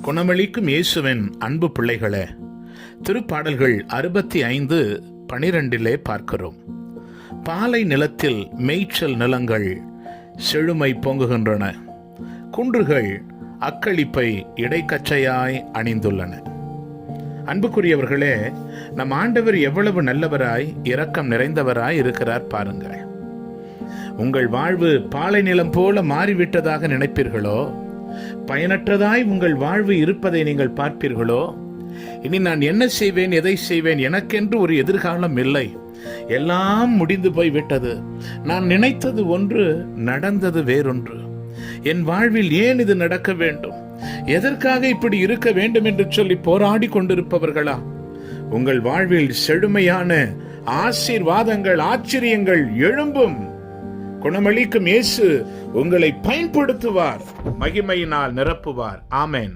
குணமளிக்கும் இயேசுவின் அன்பு பிள்ளைகளே, திருப்பாடல்கள் 65:12 பார்க்கிறோம். பாலை நிலத்தில் மேய்ச்சல் நிலங்கள் செழுமை பொங்குகின்றன, குன்றுகள் அக்களிப்பை இடைக்கச்சையாய் அணிந்துள்ளன. அன்புக்குரியவர்களே, நம் ஆண்டவர் எவ்வளவு நல்லவராய் இரக்கம் நிறைந்தவராய் இருக்கிறார் பாருங்கள். உங்கள் வாழ்வு பாலை நிலம் போல மாறிவிட்டதாக நினைப்பீர்களோ? பயனற்றதாய் உங்கள் வாழ்வு இருப்பதை நீங்கள் பார்ப்பீர்களோ? இனி நான் என்ன செய்வேன், எதை செய்வேன், எனக்கென்று ஒரு எதிர்காலம் இல்லை, எல்லாம் முடிந்து போய்விட்டது, நான் நினைத்தது ஒன்று, நடந்தது வேறொன்று, என் வாழ்வில் ஏன் இது நடக்க வேண்டும், எதற்காக இப்படி இருக்க வேண்டும் என்று சொல்லி போராடி கொண்டிருப்பவர்களா? உங்கள் வாழ்வில் செழுமையான ஆசீர்வாதங்கள், ஆச்சரியங்கள் எழும்பும். குணமளிக்கும் இயேசு உங்களை பயன்படுத்துவார், மகிமையினால் நிரப்புவார். ஆமென்.